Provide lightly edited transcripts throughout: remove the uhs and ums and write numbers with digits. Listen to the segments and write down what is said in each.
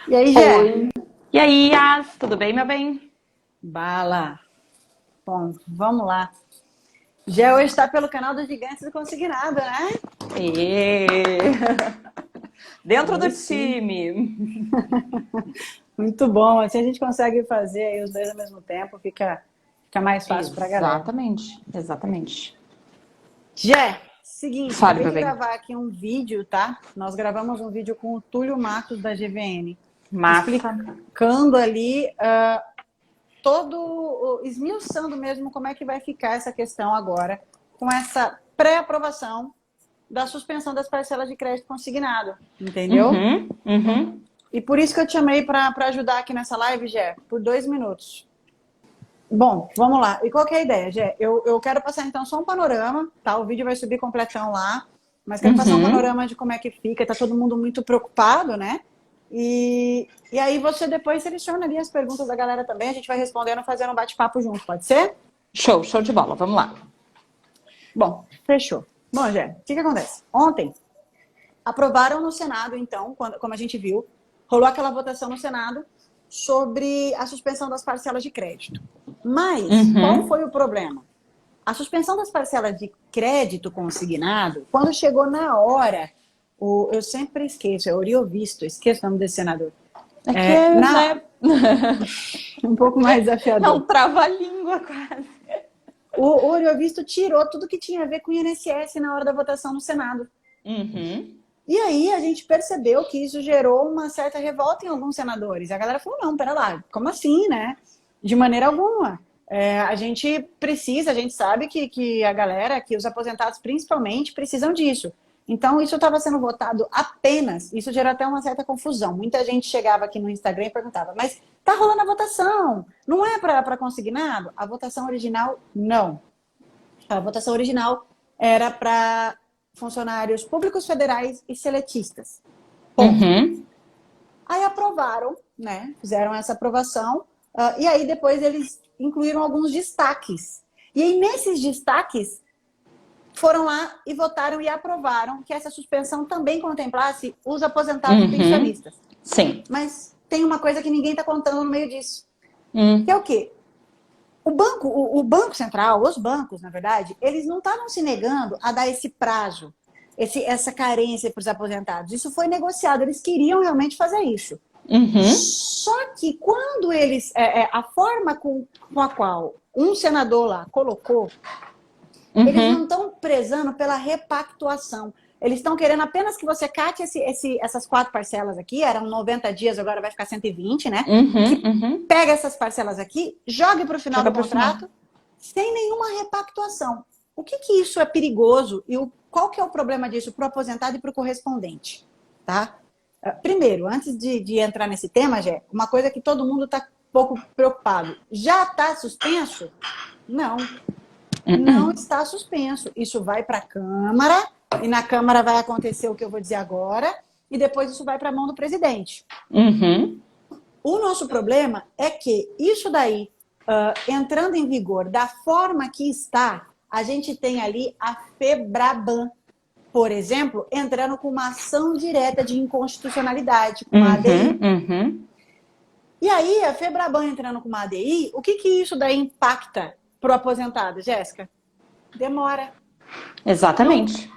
E aí, Gé? Oi. E aí, Yas, tudo bem, meu bem? Bala. Bom, vamos lá. Gé hoje está pelo canal dos Gigantes do Consignado, né? E... Dentro do Aí sim. time. Muito bom. Assim a gente consegue fazer aí os dois ao mesmo tempo, fica mais fácil para a galera. Exatamente, exatamente. Gé, seguinte, Fale, acabei meu de bem. gravar aqui um vídeo, tá? Nós gravamos um vídeo com o Túlio Matos da GVN, Massa. explicando ali esmiuçando mesmo como é que vai ficar essa questão agora com essa pré-aprovação da suspensão das parcelas de crédito consignado, entendeu? Uhum, uhum. E por isso que eu te chamei para ajudar aqui nessa live, Gé, por 2 minutos. Bom, vamos lá. E qual que é a ideia, Gé? Eu quero passar então só um panorama, tá? O vídeo vai subir completão lá, mas quero passar um Uhum. panorama de como é que fica. Tá todo mundo muito preocupado, né? E aí você depois seleciona ali as perguntas da galera também, a gente vai respondendo, fazendo um bate-papo junto, pode ser? Show, show de bola, vamos lá. Bom, fechou. Bom, Gé, o que acontece? Ontem, aprovaram no Senado, então, como a gente viu, rolou aquela votação no Senado sobre a suspensão das parcelas de crédito. Mas qual Uhum. foi o problema? A suspensão das parcelas de crédito consignado, quando chegou na hora, eu sempre esqueço, é Oriovisto, esqueço o nome desse senador. É que, né, Um pouco mais é desafiador. um trava-língua quase. O Oriovisto tirou tudo que tinha a ver com o INSS na hora da votação no Senado. Uhum. E aí a gente percebeu que isso gerou uma certa revolta em alguns senadores. A galera falou, não, pera lá, como assim, né? De maneira alguma. A gente precisa, a gente sabe que a galera, que os aposentados principalmente, precisam disso. Então, isso estava sendo votado apenas, isso gerou até uma certa confusão. Muita gente chegava aqui no Instagram e perguntava, mas tá rolando a votação, não é para consignado? A votação original, não. A votação original era para funcionários públicos federais e seletistas. Ponto. Uhum. Aí aprovaram, né? Fizeram essa aprovação, e aí depois eles incluíram alguns destaques. E aí nesses destaques foram lá e votaram e aprovaram que essa suspensão também contemplasse os aposentados e Uhum. pensionistas. Sim. Mas tem uma coisa que ninguém está contando no meio disso, que é Hum. o quê? O Banco Central, os bancos, na verdade, eles não estavam se negando a dar esse prazo, essa carência para os aposentados. Isso foi negociado, eles queriam realmente fazer isso. Uhum. Só que quando eles. A forma com a qual um senador lá colocou, eles não Uhum. estão prezando pela repactuação. Eles estão querendo apenas que você cate essas 4 parcelas aqui, eram 90 dias, agora vai ficar 120, né? Uhum. Que Uhum. pega essas parcelas aqui, jogue para o final Joga do pro final. contrato, sem nenhuma repactuação. O que isso é perigoso e qual que é o problema disso para o aposentado e para o correspondente? Tá? Primeiro, antes de entrar nesse tema, Jé, uma coisa que todo mundo está um pouco preocupado. Já está suspenso? Não, não Uhum. está suspenso. Isso vai para a Câmara e na Câmara vai acontecer o que eu vou dizer agora e depois isso vai para a mão do presidente. Uhum. O nosso problema é que isso daí, entrando em vigor da forma que está, a gente tem ali a FEBRABAN, por exemplo, entrando com uma ação direta de inconstitucionalidade, com uma Uhum. ADI. Uhum. E aí, a FEBRABAN entrando com uma ADI, o que isso daí impacta para o aposentado, Jéssica? Demora. Não, Exatamente.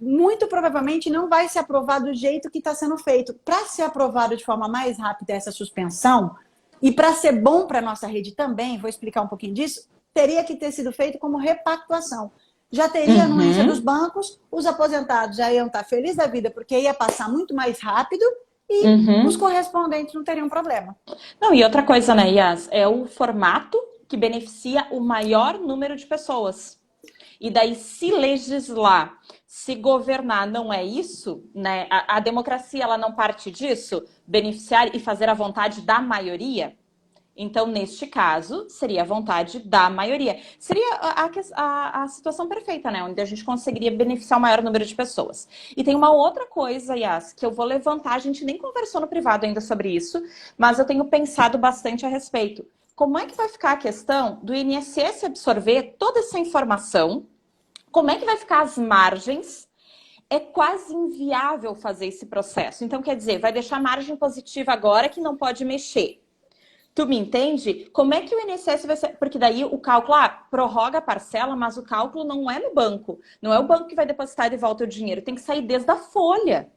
muito provavelmente não vai ser aprovado do jeito que está sendo feito. Para ser aprovado de forma mais rápida essa suspensão, e para ser bom para a nossa rede também, vou explicar um pouquinho disso, teria que ter sido feito como repactuação. Já teria a anuência dos Uhum. bancos, os aposentados já iam estar felizes da vida, porque ia passar muito mais rápido e os Uhum. correspondentes não teriam problema. Não, e outra coisa, né, Yas? É o formato que beneficia o maior número de pessoas. E daí, se legislar, se governar não é isso, né? A democracia ela não parte disso, beneficiar e fazer a vontade da maioria. Então, neste caso, seria a vontade da maioria. Seria a situação perfeita, né? Onde a gente conseguiria beneficiar o maior número de pessoas. E tem uma outra coisa, Yas, que eu vou levantar. A gente nem conversou no privado ainda sobre isso, mas eu tenho pensado bastante a respeito. Como é que vai ficar a questão do INSS absorver toda essa informação? Como é que vai ficar as margens? é quase inviável fazer esse processo. Então, quer dizer, vai deixar margem positiva agora que não pode mexer. Tu me entende? Como é que o INSS vai ser? Porque daí o cálculo, prorroga a parcela, mas o cálculo não é no banco. Não é o banco que vai depositar e de volta o dinheiro. Tem que sair desde a folha.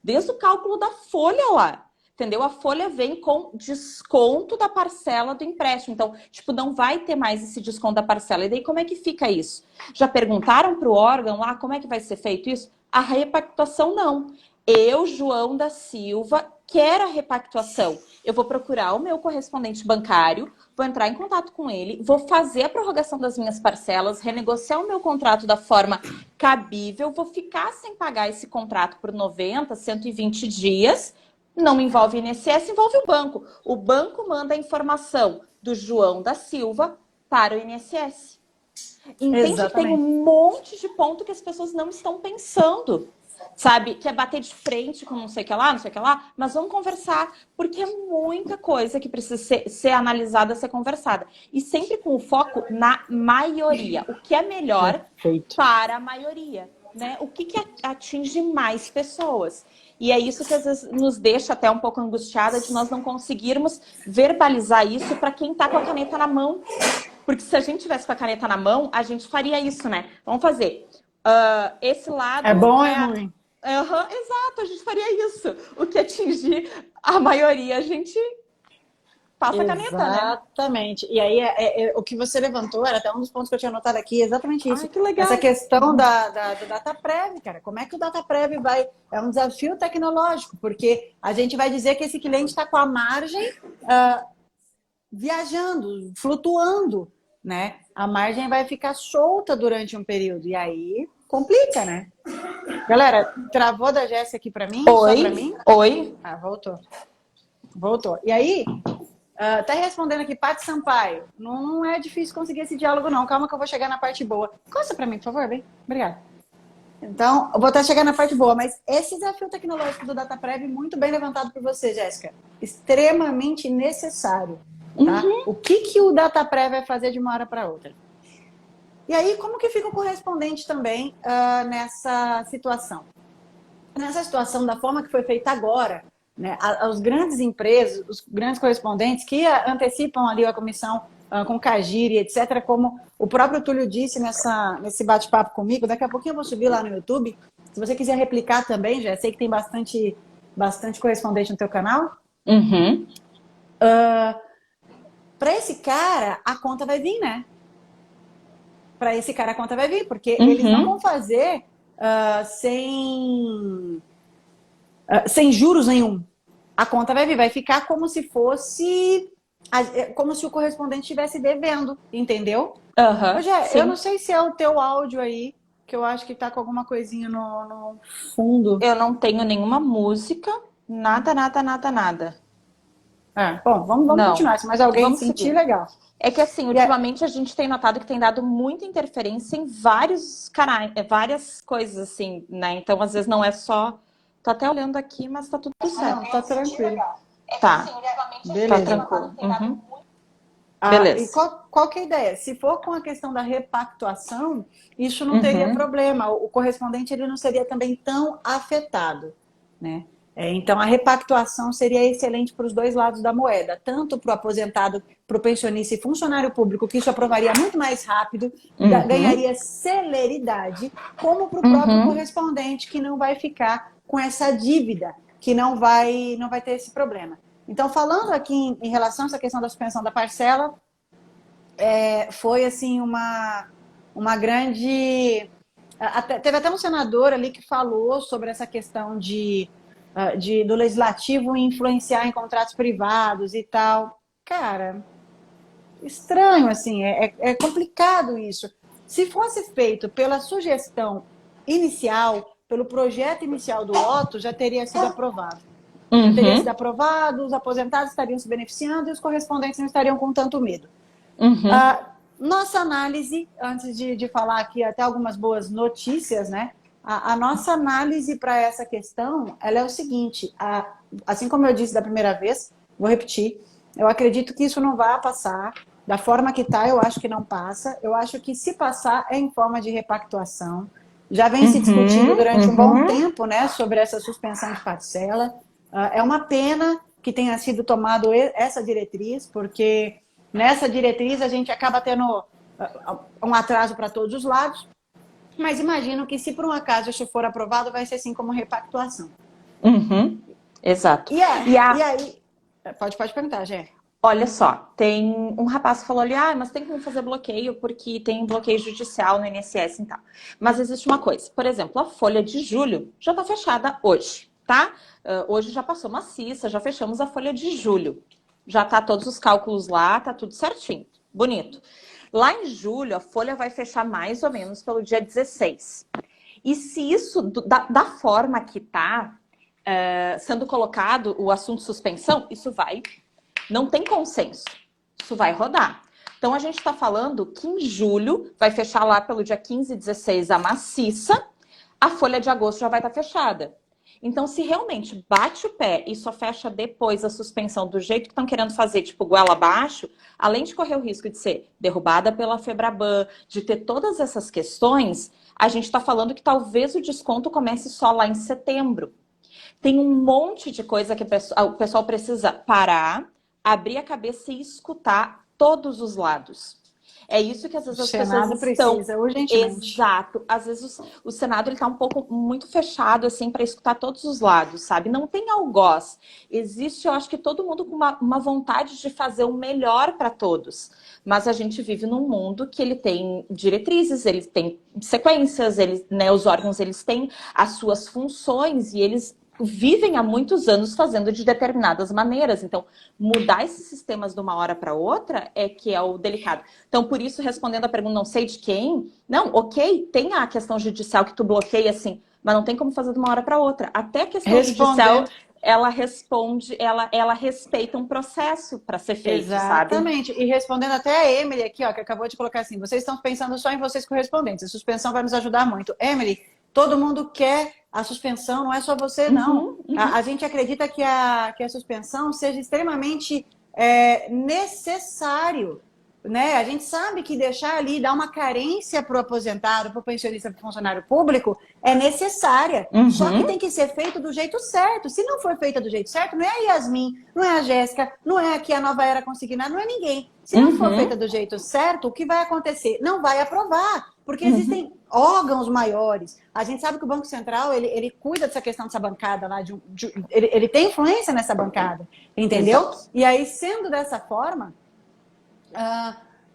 Desde o cálculo da folha lá. Entendeu? A folha vem com desconto da parcela do empréstimo. Então, tipo, não vai ter mais esse desconto da parcela. E daí, como é que fica isso? Já perguntaram para o órgão lá como é que vai ser feito isso? A repactuação não. Eu, João da Silva, quero a repactuação. Eu vou procurar o meu correspondente bancário, vou entrar em contato com ele, vou fazer a prorrogação das minhas parcelas, renegociar o meu contrato da forma cabível, vou ficar sem pagar esse contrato por 90, 120 dias. Não me envolve INSS, envolve o banco. O banco manda a informação do João da Silva para o INSS. Entende que tem um monte de ponto que as pessoas não estão pensando. Sabe? Que é bater de frente com não sei o que lá, não sei o que lá. Mas vamos conversar. Porque é muita coisa que precisa ser analisada, ser conversada. E sempre com o foco na maioria. O que é melhor para a maioria. Né? O que atinge mais pessoas. E é isso que às vezes nos deixa até um pouco angustiada de nós não conseguirmos verbalizar isso para quem está com a caneta na mão. Porque se a gente tivesse com a caneta na mão, a gente faria isso, né? Vamos fazer. Esse lado... É bom ou é ruim? Exato, a gente faria isso. O que atingir a maioria, a gente passa a caneta, né? Exatamente. E aí, o que você levantou era até um dos pontos que eu tinha anotado aqui, exatamente isso. Ai, que legal. Essa questão do DataPrev, cara. Como é que o DataPrev vai... É um desafio tecnológico, porque a gente vai dizer que esse cliente está com a margem viajando, flutuando, né? A margem vai ficar solta durante um período. E aí, complica, né? Galera, travou da Jéssica aqui para mim? Oi? Só pra mim? Oi? Voltou. E aí... tá respondendo aqui, Paty Sampaio. Não é difícil conseguir esse diálogo, não. Calma que eu vou chegar na parte boa. Costa pra mim, por favor, bem. Obrigada. Então, eu vou estar chegando na parte boa, mas esse desafio tecnológico do DataPrev, muito bem levantado por você, Jéssica. Extremamente necessário. Tá? O que o DataPrev vai fazer de uma hora para outra? E aí, como que fica o correspondente também nessa situação? Nessa situação, da forma que foi feita agora, né, as grandes empresas, os grandes correspondentes que antecipam ali a comissão com Cagir e etc., como o próprio Túlio disse nesse bate-papo comigo, daqui a pouquinho eu vou subir lá no YouTube. Se você quiser replicar também, já sei que tem bastante correspondente no teu canal. Para esse cara, a conta vai vir, né? Para esse cara, a conta vai vir, porque eles não vão fazer sem juros nenhum. A conta vai vir, vai ficar como se fosse... como se o correspondente estivesse devendo, entendeu? Eu não sei se é o teu áudio aí, que eu acho que tá com alguma coisinha no fundo. Eu não tenho nenhuma música, nada. Bom, vamos continuar. Se mais alguém sentir, legal. É que assim, ultimamente a gente tem notado que tem dado muita interferência em vários canais, várias coisas assim, né? Então, às vezes não é só... Tô até olhando aqui, mas tá tudo certo. Não, tá tranquilo. Tá. Beleza. Tá tranquilo. Beleza. E qual que é a ideia? Se for com a questão da repactuação, isso não teria problema. O correspondente ele não seria também tão afetado, né? Então, a repactuação seria excelente para os dois lados da moeda, tanto para o aposentado, para o pensionista e funcionário público, que isso aprovaria muito mais rápido, ganharia celeridade, como para o próprio correspondente, que não vai ficar com essa dívida, que não vai ter esse problema. Então, falando aqui em relação a essa questão da suspensão da parcela, foi assim uma grande... Teve até um senador ali que falou sobre essa questão do legislativo influenciar em contratos privados e tal. Cara, estranho, assim, é complicado isso. Se fosse feito pela sugestão inicial, pelo projeto inicial do Otto, já teria sido aprovado. Já teria sido aprovado, os aposentados estariam se beneficiando e os correspondentes não estariam com tanto medo. Nossa análise, antes de falar aqui até algumas boas notícias, né? A nossa análise para essa questão, ela é o seguinte, assim como eu disse da primeira vez, vou repetir, eu acredito que isso não vai passar, da forma que está, eu acho que não passa, eu acho que se passar é em forma de repactuação, Já vem se discutindo durante um bom tempo, né, sobre essa suspensão de parcela. É uma pena que tenha sido tomado essa diretriz, porque nessa diretriz a gente acaba tendo um atraso para todos os lados, mas imagino que se por um acaso isso for aprovado, vai ser assim como repactuação. Exato. E aí... Pode perguntar, Gé. Olha só, tem um rapaz que falou ali, mas tem como fazer bloqueio porque tem bloqueio judicial no INSS e tal. Mas existe uma coisa, por exemplo, a folha de julho já está fechada hoje, tá? Hoje já passou maciça, já fechamos a folha de julho. Já tá todos os cálculos lá, tá tudo certinho, bonito. Lá em julho, a folha vai fechar mais ou menos pelo dia 16. E se isso, da forma que tá sendo colocado o assunto suspensão, isso vai... Não tem consenso. Isso vai rodar. Então, a gente está falando que em julho vai fechar lá pelo dia 15 e 16 a maciça, a folha de agosto já vai estar fechada. Então, se realmente bate o pé e só fecha depois a suspensão do jeito que estão querendo fazer, tipo goela abaixo, além de correr o risco de ser derrubada pela Febraban, de ter todas essas questões, a gente está falando que talvez o desconto comece só lá em setembro. Tem um monte de coisa que o pessoal precisa parar, abrir a cabeça e escutar todos os lados. É isso que às vezes as pessoas estão... precisa urgentemente. Exato. Às vezes o Senado ele tá um pouco muito fechado assim para escutar todos os lados, sabe? Não tem algoz. Existe, eu acho que todo mundo com uma vontade de fazer o melhor para todos. Mas a gente vive num mundo que ele tem diretrizes, ele tem sequências, né, os órgãos eles têm as suas funções e eles vivem há muitos anos fazendo de determinadas maneiras. Então, mudar esses sistemas de uma hora para outra é que é o delicado. Então, por isso, respondendo a pergunta, não sei de quem, não, ok, tem a questão judicial que tu bloqueia, assim, mas não tem como fazer de uma hora para outra. Até a questão judicial, ela responde, ela respeita um processo para ser feito, Exatamente. sabe? E respondendo até a Emily aqui, ó, que acabou de colocar assim, vocês estão pensando só em vocês correspondentes, a suspensão vai nos ajudar muito. Emily, todo mundo quer a suspensão, não é só você, não. A gente acredita que a suspensão seja extremamente necessário, né? A gente sabe que deixar ali, dar uma carência para o aposentado, para o pensionista, para o funcionário público, é necessária. Só que tem que ser feito do jeito certo. Se não for feita do jeito certo, não é a Yasmin, não é a Jéssica, não é aqui a Nova Era Consignada, não é ninguém. Se não for feita do jeito certo, o que vai acontecer? Não vai aprovar. Porque existem órgãos maiores. A gente sabe que o Banco Central, ele cuida dessa questão dessa bancada lá, ele tem influência nessa bancada, entendeu? Exato. E aí, sendo dessa forma,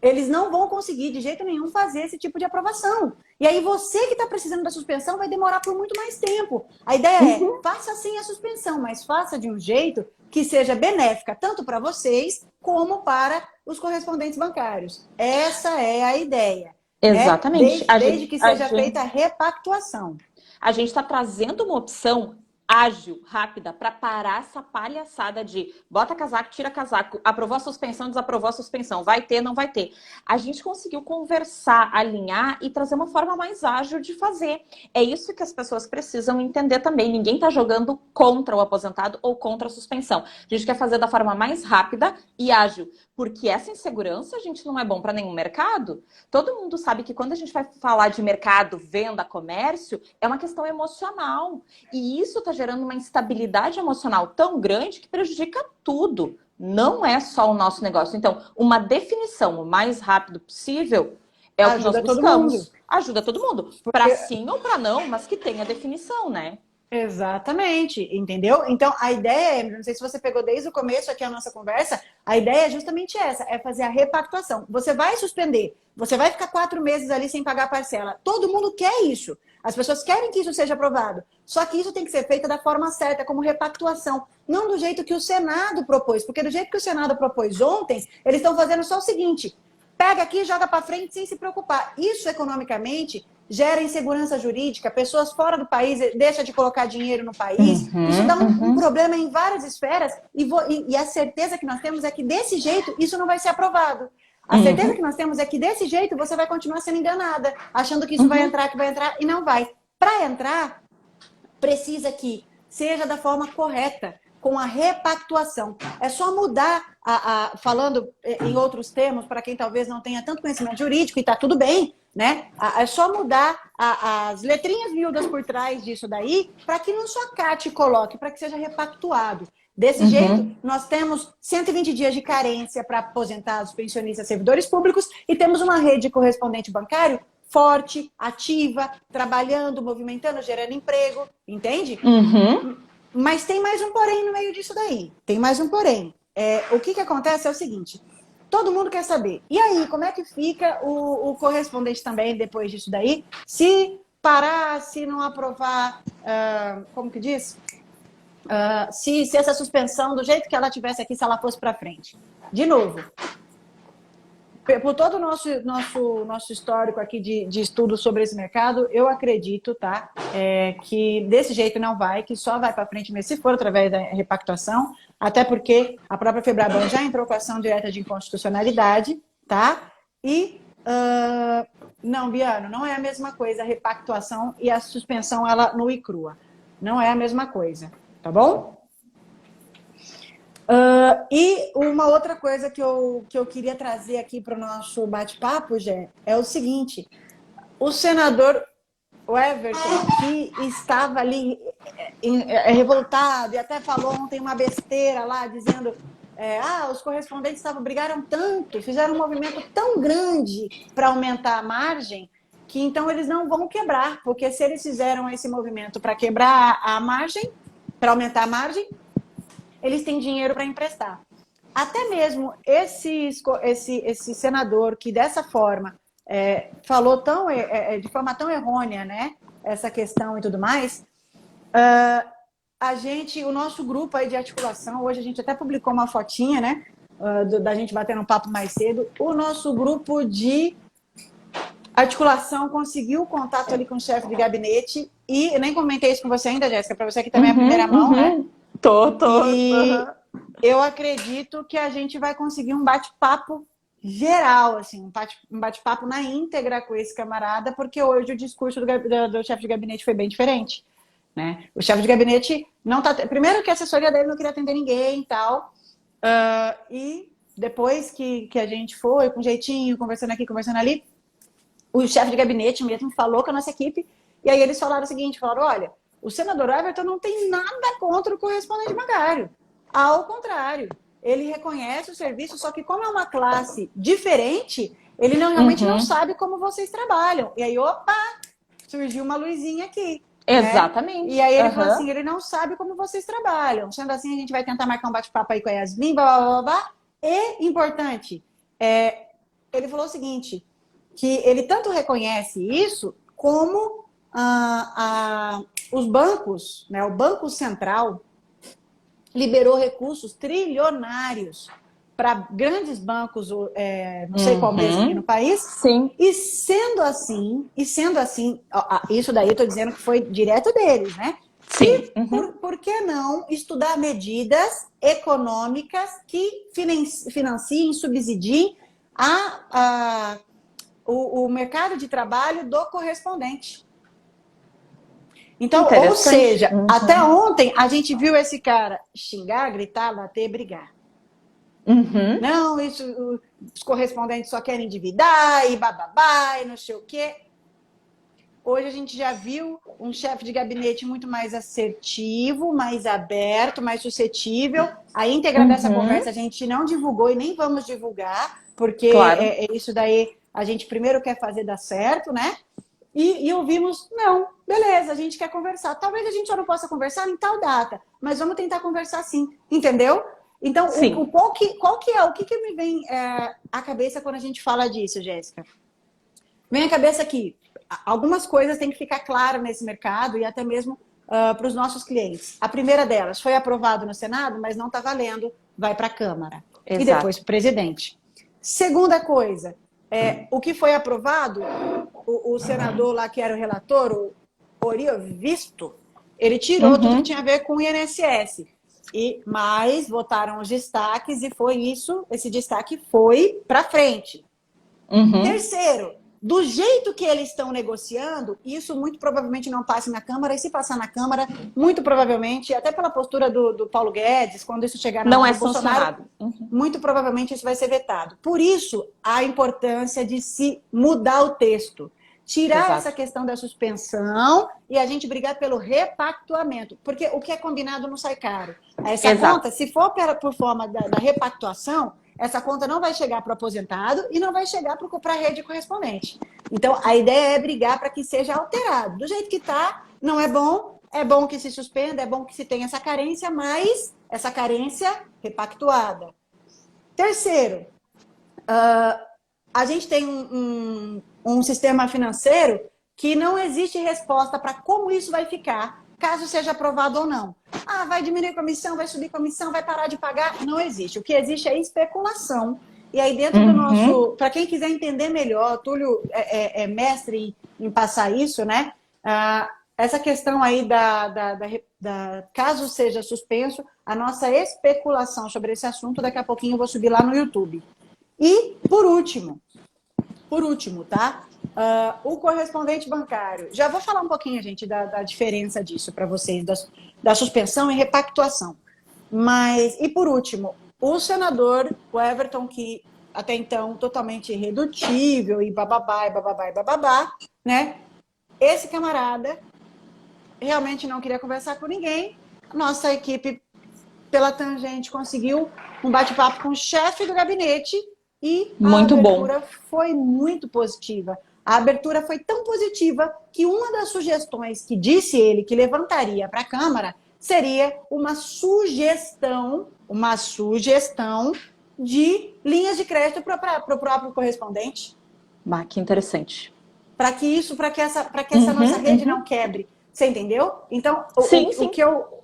eles não vão conseguir de jeito nenhum fazer esse tipo de aprovação. E aí você que está precisando da suspensão vai demorar por muito mais tempo. A ideia é, faça sim a suspensão, mas faça de um jeito que seja benéfica tanto para vocês como para os correspondentes bancários. Essa é a ideia. Exatamente. Desde que seja feita a repactuação. A gente está trazendo uma opção ágil, rápida, para parar essa palhaçada de bota casaco, tira casaco, aprovou a suspensão, desaprovou a suspensão, vai ter, não vai ter. A gente conseguiu conversar, alinhar e trazer uma forma mais ágil de fazer. É isso que as pessoas precisam entender também. Ninguém está jogando contra o aposentado ou contra a suspensão. A gente quer fazer da forma mais rápida e ágil. Porque essa insegurança, a gente, não é bom para nenhum mercado. Todo mundo sabe que quando a gente vai falar de mercado, venda, comércio, é uma questão emocional. E isso está gerando uma instabilidade emocional tão grande que prejudica tudo. Não é só o nosso negócio. Então, uma definição o mais rápido possível é o que nós buscamos. Ajuda todo mundo. Para sim ou para não, mas que tenha definição, né? Exatamente, entendeu? Então, a ideia, não sei se você pegou desde o começo aqui a nossa conversa, a ideia é justamente essa, é fazer a repactuação. Você vai suspender, você vai ficar 4 meses ali sem pagar a parcela. Todo mundo quer isso. As pessoas querem que isso seja aprovado. Só que isso tem que ser feito da forma certa, como repactuação. Não do jeito que o Senado propôs. Porque do jeito que o Senado propôs ontem, eles estão fazendo só o seguinte: pega aqui e joga para frente sem se preocupar. Isso, economicamente, gera insegurança jurídica, pessoas fora do país deixam de colocar dinheiro no país. Isso dá um problema em várias esferas e a certeza que nós temos é que desse jeito isso não vai ser aprovado. A certeza que nós temos é que desse jeito você vai continuar sendo enganada, achando que isso vai entrar, e não vai. Para entrar, precisa que seja da forma correta, com a repactuação. É só mudar, falando em outros termos, para quem talvez não tenha tanto conhecimento jurídico, e está tudo bem, né? É só mudar as letrinhas miúdas por trás disso daí, para que não só acate e coloque, para que seja repactuado. Desse jeito, nós temos 120 dias de carência para aposentados, pensionistas, servidores públicos e temos uma rede de correspondente bancário forte, ativa, trabalhando, movimentando, gerando emprego, entende? Mas tem mais um porém no meio disso daí. Tem mais um porém. O que acontece é o seguinte, todo mundo quer saber, e aí, como é que fica o correspondente também depois disso daí? Se parar, se não aprovar, como que diz? Se essa suspensão, do jeito que ela tivesse aqui, se ela fosse para frente. De novo, por todo o nosso histórico aqui de estudo sobre esse mercado, eu acredito, tá, que desse jeito não vai, que só vai para frente mesmo se for através da repactuação, até porque a própria Febraban já entrou com ação direta de inconstitucionalidade, tá? E não, Biano, não é a mesma coisa a repactuação e a suspensão ela nua e crua. Não é a mesma coisa. Tá bom? E uma outra coisa que eu queria trazer aqui para o nosso bate-papo, Gé, é o seguinte. O senador Everton, que estava ali revoltado e até falou ontem uma besteira lá, dizendo os correspondentes brigaram tanto, fizeram um movimento tão grande para aumentar a margem, que então eles não vão quebrar, porque se eles fizeram esse movimento para quebrar a margem, para aumentar a margem, eles têm dinheiro para emprestar. Até mesmo esse senador que dessa forma falou de forma tão errônea, né, essa questão e tudo mais, o nosso grupo aí de articulação, hoje a gente até publicou uma fotinha, né, da gente batendo um papo mais cedo, o nosso grupo de articulação conseguiu o contato ali com o chefe de gabinete e eu nem comentei isso com você ainda, Jéssica, para você que também é a primeira mão, né? Tô. E eu acredito que a gente vai conseguir um bate-papo geral, assim, um bate-papo na íntegra com esse camarada, porque hoje o discurso do chefe de gabinete foi bem diferente, né? O chefe de gabinete não tá... Primeiro que a assessoria dele não queria atender ninguém e tal, e depois que a gente foi com jeitinho, conversando aqui, conversando ali, o chefe de gabinete mesmo falou com a nossa equipe, e aí eles falaram o seguinte, olha, o senador Everton não tem nada contra o correspondente bancário. Ao contrário, ele reconhece o serviço, só que como é uma classe diferente, ele realmente não sabe como vocês trabalham. E aí, surgiu uma luzinha aqui. Exatamente. Né? E aí ele falou assim, ele não sabe como vocês trabalham. Sendo assim, a gente vai tentar marcar um bate-papo aí com a Yasmin, blá, blá, blá, blá. E, importante, ele falou o seguinte, que ele tanto reconhece isso, como os bancos, né, o Banco Central liberou recursos trilionários para grandes bancos, não sei qual mesmo aqui no país. Sim. E sendo assim, isso daí eu estou dizendo que foi direto deles, né? Sim. E por que não estudar medidas econômicas que financiem, subsidiem o mercado de trabalho do correspondente? Então, ou seja, até ontem a gente viu esse cara xingar, gritar, bater, brigar. Não, os correspondentes só querem endividar e bababá e não sei o quê. Hoje a gente já viu um chefe de gabinete muito mais assertivo, mais aberto, mais suscetível. A íntegra dessa conversa a gente não divulgou e nem vamos divulgar, porque isso daí a gente primeiro quer fazer dar certo, né? E ouvimos, não, beleza, a gente quer conversar. Talvez a gente só não possa conversar em tal data, mas vamos tentar conversar sim, entendeu? Então, qual que é? O que me vem à cabeça quando a gente fala disso, Jéssica? Vem à cabeça que algumas coisas têm que ficar claras nesse mercado e até mesmo para os nossos clientes. A primeira delas foi aprovado no Senado, mas não está valendo, vai para a Câmara. Exato. E depois para o presidente. Segunda coisa, o que foi aprovado, o senador lá que era o relator, o Oriovisto, ele tirou tudo que tinha a ver com o INSS. Mas votaram os destaques e foi isso, esse destaque foi para frente. Terceiro, do jeito que eles estão negociando, isso muito provavelmente não passe na Câmara, e se passar na Câmara, muito provavelmente, até pela postura do Paulo Guedes, quando isso chegar na Não mão é do Bolsonaro, sancionado. muito provavelmente isso vai ser vetado. Por isso, a importância de se mudar o texto. Tirar Exato. essa questão da suspensão e a gente brigar pelo repactuamento. Porque o que é combinado não sai caro. Essa Exato. conta, se for por forma da repactuação, essa conta não vai chegar para o aposentado e não vai chegar para a rede correspondente. Então, a ideia é brigar para que seja alterado. Do jeito que está, não é bom que se suspenda, é bom que se tenha essa carência, mas essa carência repactuada. Terceiro, a gente tem um sistema financeiro que não existe resposta para como isso vai ficar, caso seja aprovado ou não. Ah, vai diminuir a comissão, vai subir a comissão, vai parar de pagar? Não existe. O que existe é especulação. E aí dentro do nosso... Para quem quiser entender melhor, Túlio é mestre em passar isso, né? Essa questão aí caso seja suspenso, a nossa especulação sobre esse assunto, daqui a pouquinho eu vou subir lá no YouTube. E, por último, tá? O correspondente bancário. Já vou falar um pouquinho, gente, da diferença disso para vocês, da suspensão e repactuação. E, por último, o senador, o Everton, que até então totalmente irredutível e bababá, né? Esse camarada realmente não queria conversar com ninguém. Nossa equipe, pela tangente, conseguiu um bate-papo com o chefe do gabinete e a abertura foi muito positiva. A abertura foi tão positiva que uma das sugestões que disse ele que levantaria para a Câmara seria uma sugestão de linhas de crédito para o próprio correspondente. Que interessante. Para que essa nossa rede não quebre. Você entendeu? Então, sim.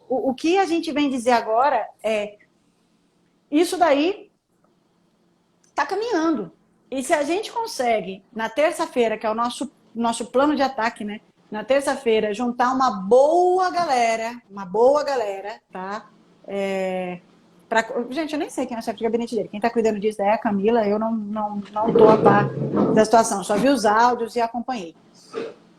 O que a gente vem dizer agora é isso daí está caminhando. E se a gente consegue, na terça-feira, que é o nosso plano de ataque, né? Na terça-feira, juntar uma boa galera, tá? Gente, eu nem sei quem é o chefe de gabinete dele. Quem está cuidando disso é a Camila, eu não estou a par da situação. Só vi os áudios e acompanhei.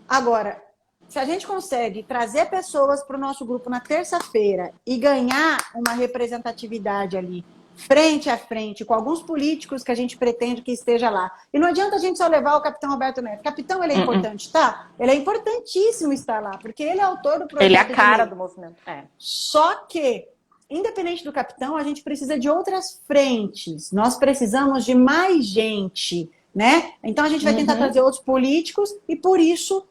Agora, se a gente consegue trazer pessoas para o nosso grupo na terça-feira e ganhar uma representatividade ali, frente a frente, com alguns políticos que a gente pretende que esteja lá. E não adianta a gente só levar o capitão Roberto Neto. Capitão, ele é importante, tá? Ele é importantíssimo estar lá, porque ele é autor do projeto. Ele é a cara do movimento. Só que, independente do capitão, a gente precisa de outras frentes. Nós precisamos de mais gente, né? Então a gente vai tentar trazer outros políticos e, por isso,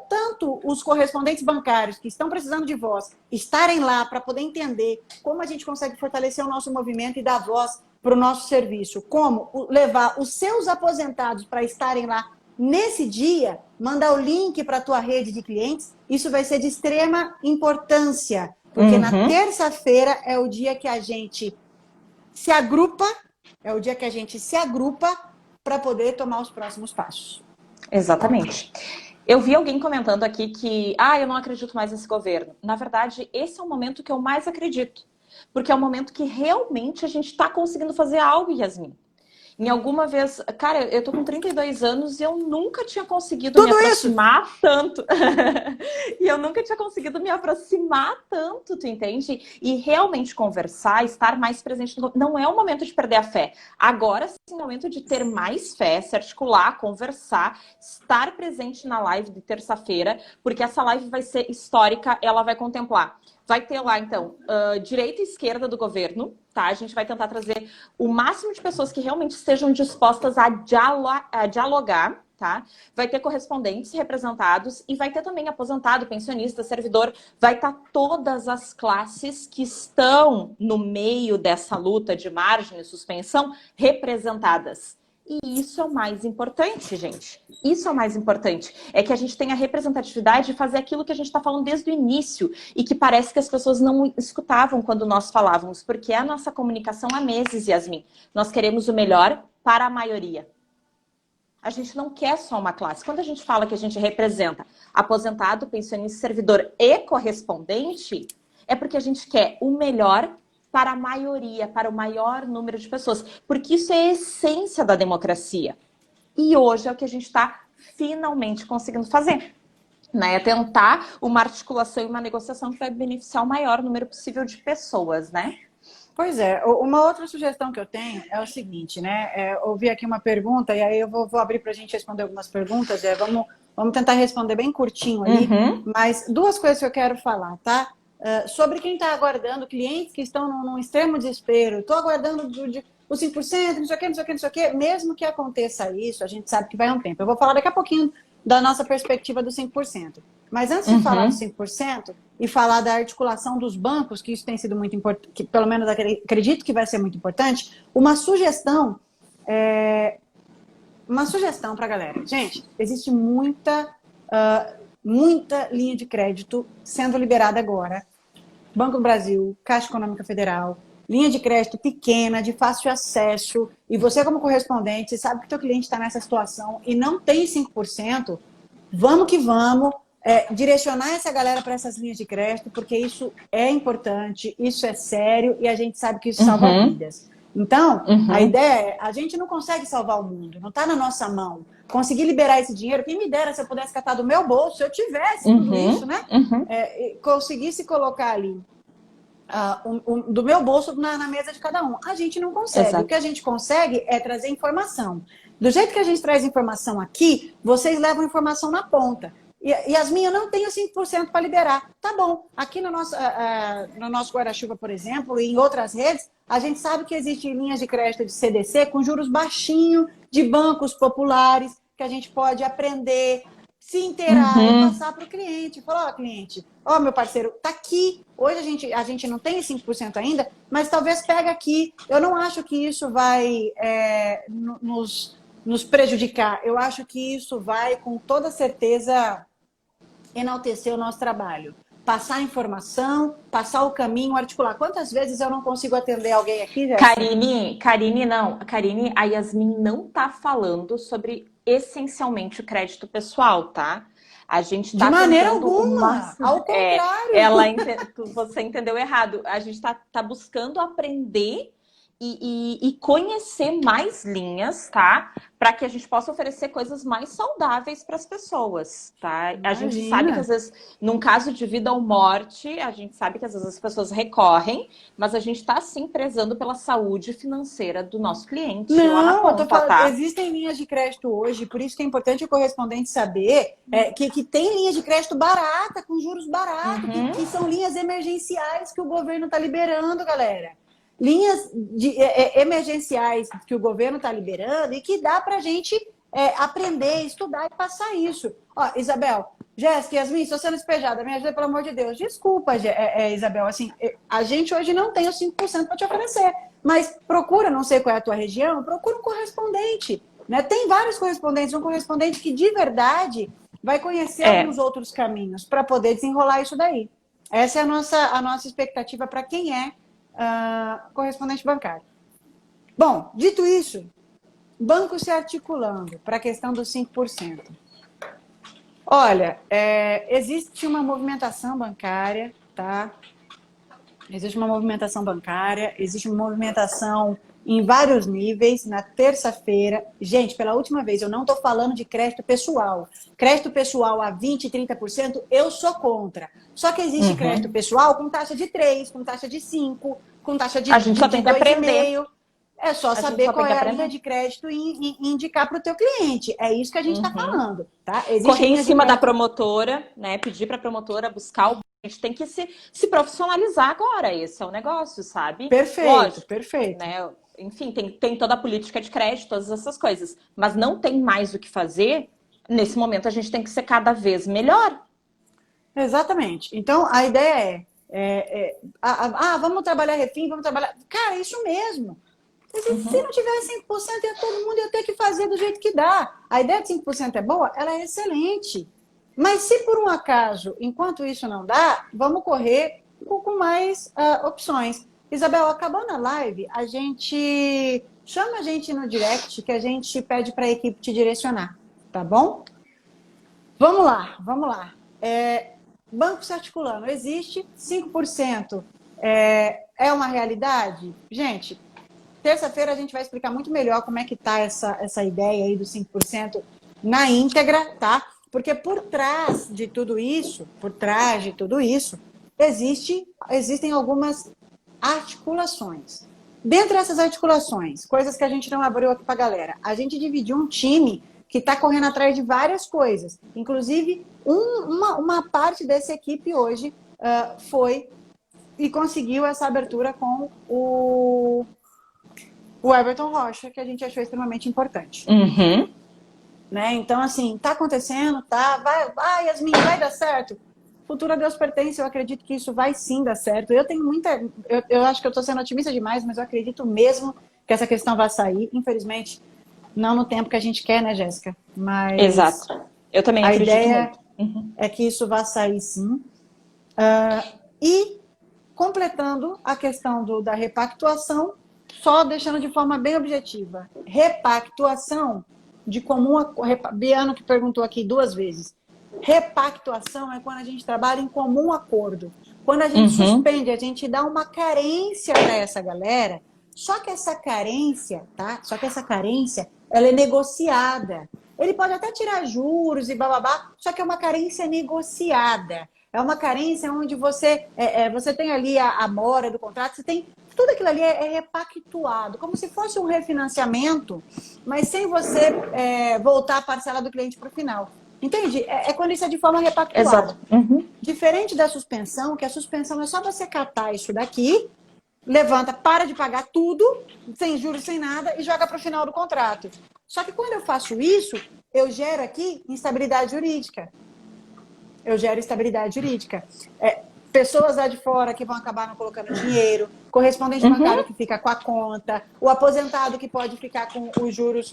tanto os correspondentes bancários que estão precisando de voz estarem lá para poder entender como a gente consegue fortalecer o nosso movimento e dar voz para o nosso serviço, como levar os seus aposentados para estarem lá nesse dia, mandar o link para a tua rede de clientes, isso vai ser de extrema importância, porque na terça-feira é o dia que a gente se agrupa, para poder tomar os próximos passos. Exatamente. Eu vi alguém comentando aqui que, eu não acredito mais nesse governo. Na verdade, esse é o momento que eu mais acredito. Porque é o momento que realmente a gente está conseguindo fazer algo, Yasmin. Em alguma vez... Cara, eu tô com 32 anos e eu nunca tinha conseguido me aproximar tanto. E eu nunca tinha conseguido me aproximar tanto, tu entende? E realmente conversar, estar mais presente. Não é o momento de perder a fé. Agora sim é o momento de ter mais fé, se articular, conversar, estar presente na live de terça-feira, porque essa live vai ser histórica, ela vai contemplar. Vai ter lá, então, direita e esquerda do governo, tá? A gente vai tentar trazer o máximo de pessoas que realmente estejam dispostas a dialogar, tá? Vai ter correspondentes representados e vai ter também aposentado, pensionista, servidor. Vai estar todas as classes que estão no meio dessa luta de margem e suspensão representadas. E isso é o mais importante, gente. Isso é o mais importante. É que a gente tenha representatividade de fazer aquilo que a gente está falando desde o início e que parece que as pessoas não escutavam quando nós falávamos, porque é a nossa comunicação há meses, Yasmin. Nós queremos o melhor para a maioria. A gente não quer só uma classe. Quando a gente fala que a gente representa aposentado, pensionista, servidor e correspondente, é porque a gente quer o melhor para a maioria, para o maior número de pessoas. Porque isso é a essência da democracia. E hoje é o que a gente está finalmente conseguindo fazer. Né? Tentar uma articulação e uma negociação que vai beneficiar o maior número possível de pessoas, né? Pois é, uma outra sugestão que eu tenho é o seguinte, né? Ouvi aqui uma pergunta, e aí eu vou abrir para a gente responder algumas perguntas. Vamos tentar responder bem curtinho ali, mas duas coisas que eu quero falar, tá? Sobre quem está aguardando, clientes que estão num extremo desespero, estou aguardando os 5%, não sei o quê, não sei o quê, não sei o quê. Mesmo que aconteça isso, a gente sabe que vai um tempo. Eu vou falar daqui a pouquinho da nossa perspectiva do 5%. Mas antes de falar do 5% e falar da articulação dos bancos, que isso tem sido muito importante, que pelo menos acredito que vai ser muito importante, uma sugestão para a galera. Gente, existe muita linha de crédito sendo liberada agora. Banco do Brasil, Caixa Econômica Federal, linha de crédito pequena, de fácil acesso, e você como correspondente sabe que o teu cliente está nessa situação e não tem 5%, vamos que vamos direcionar essa galera para essas linhas de crédito, porque isso é importante, isso é sério e a gente sabe que isso salva vidas. Então, a ideia é, a gente não consegue salvar o mundo, não está na nossa mão. Conseguir liberar esse dinheiro, quem me dera se eu pudesse catar do meu bolso, se eu tivesse tudo isso, né? Conseguisse colocar ali do meu bolso na mesa de cada um. A gente não consegue. Exato. O que a gente consegue é trazer informação. Do jeito que a gente traz informação aqui, vocês levam informação na ponta. Yasmin, eu não tenho 5% para liberar. Tá bom. Aqui no nosso Guarda-Chuva, por exemplo, e em outras redes, a gente sabe que existem linhas de crédito de CDC com juros baixinhos, de bancos populares, que a gente pode aprender, se inteirar e passar para o cliente. Falar, cliente, meu parceiro, tá aqui. Hoje a gente não tem 5% ainda, mas talvez pegue aqui. Eu não acho que isso vai nos prejudicar. Eu acho que isso vai, com toda certeza, enaltecer o nosso trabalho. Passar informação, passar o caminho, articular. Quantas vezes eu não consigo atender alguém aqui, Jéssica? Karine, a Yasmin não tá falando sobre essencialmente o crédito pessoal, tá? A gente tá de maneira alguma, ao contrário. Você entendeu errado. A gente tá buscando aprender e conhecer mais linhas, tá? Para que a gente possa oferecer coisas mais saudáveis para as pessoas, tá? Imagina. A gente sabe que às vezes, num caso de vida ou morte, a gente sabe que às vezes as pessoas recorrem, mas a gente está sim prezando pela saúde financeira do nosso cliente. Não, lá na ponta, eu tô falando, tá? Existem linhas de crédito hoje, por isso que é importante o correspondente saber que tem linhas de crédito barata, com juros baratos, que são linhas emergenciais que o governo está liberando, galera. Linhas emergenciais que o governo está liberando e que dá para a gente aprender, estudar e passar isso. Ó, Isabel, Jéssica, Yasmin, estou sendo despejada, me ajuda, pelo amor de Deus. Desculpa, Isabel, assim, a gente hoje não tem os 5% para te oferecer, mas procura, não sei qual é a tua região, procura um correspondente. Né? Tem vários correspondentes, um correspondente que de verdade vai conhecer alguns outros caminhos para poder desenrolar isso daí. Essa é a nossa expectativa para quem é correspondente bancário. Bom, dito isso, banco se articulando para a questão dos 5%. Olha, existe uma movimentação bancária, tá? Existe uma movimentação bancária, existe uma movimentação em vários níveis. Na terça-feira, gente, pela última vez, eu não estou falando de crédito pessoal. Crédito pessoal a 20%, 30%, eu sou contra. Só que existe crédito pessoal com taxa de 3%, com taxa de 5%, com taxa de 2,5%. A gente só tem que aprender. É só saber qual é a linha de crédito e indicar para o teu cliente. É isso que a gente está falando. Tá? Correr em cima da promotora, né? Pedir para a promotora buscar o... A gente tem que se profissionalizar agora. Esse é o negócio, sabe? Perfeito, lógico, perfeito. Né? Enfim, tem toda a política de crédito, todas essas coisas. Mas não tem mais o que fazer. Nesse momento, a gente tem que ser cada vez melhor. Exatamente. Então, a ideia vamos trabalhar refim, vamos trabalhar... Cara, isso mesmo. Se não tivesse 5%, todo mundo ia ter que fazer do jeito que dá. A ideia de 5% é boa? Ela é excelente. Mas se por um acaso, enquanto isso não dá, vamos correr com mais opções. Isabel, acabando a live, a gente chama a gente no direct que a gente pede para a equipe te direcionar, tá bom? Vamos lá. Banco se articulando, existe 5%. É uma realidade? Gente, terça-feira a gente vai explicar muito melhor como é que está essa ideia aí dos 5% na íntegra, tá? Porque por trás de tudo isso, existem algumas articulações. Dentre essas articulações, coisas que a gente não abriu aqui para a galera, a gente dividiu um time que está correndo atrás de várias coisas. Inclusive, uma parte dessa equipe hoje foi e conseguiu essa abertura com o Everton Rocha, que a gente achou extremamente importante. Uhum. Né? Então, assim, tá acontecendo, tá? Vai, Yasmin, vai dar certo. Futuro a Deus pertence, eu acredito que isso vai sim dar certo. Eu tenho muita... Eu acho que eu tô sendo otimista demais, mas eu acredito mesmo que essa questão vai sair. Infelizmente, não no tempo que a gente quer, né, Jéssica? Mas... Exato. Eu também acredito muito. A ideia é que isso vai sair sim. E, completando a questão da repactuação, só deixando de forma bem objetiva. Repactuação de comum acordo. Biano que perguntou aqui 2 vezes. Repactuação é quando a gente trabalha em comum acordo. Quando a gente suspende, a gente dá uma carência para essa galera. Só que essa carência, tá? Ela é negociada. Ele pode até tirar juros e bababá, só que é uma carência negociada. É uma carência onde você tem ali a mora do contrato, você tem tudo aquilo ali é repactuado, como se fosse um refinanciamento, mas sem você voltar a parcela do cliente para o final. Entende? É quando isso é de forma repactuada. Exato. Diferente da suspensão, que a suspensão é só você catar isso daqui, levanta, para de pagar tudo, sem juros, sem nada, e joga para o final do contrato. Só que quando eu faço isso, eu gero aqui instabilidade jurídica. Pessoas lá de fora que vão acabar não colocando dinheiro, correspondente bancário que fica com a conta, o aposentado que pode ficar com os juros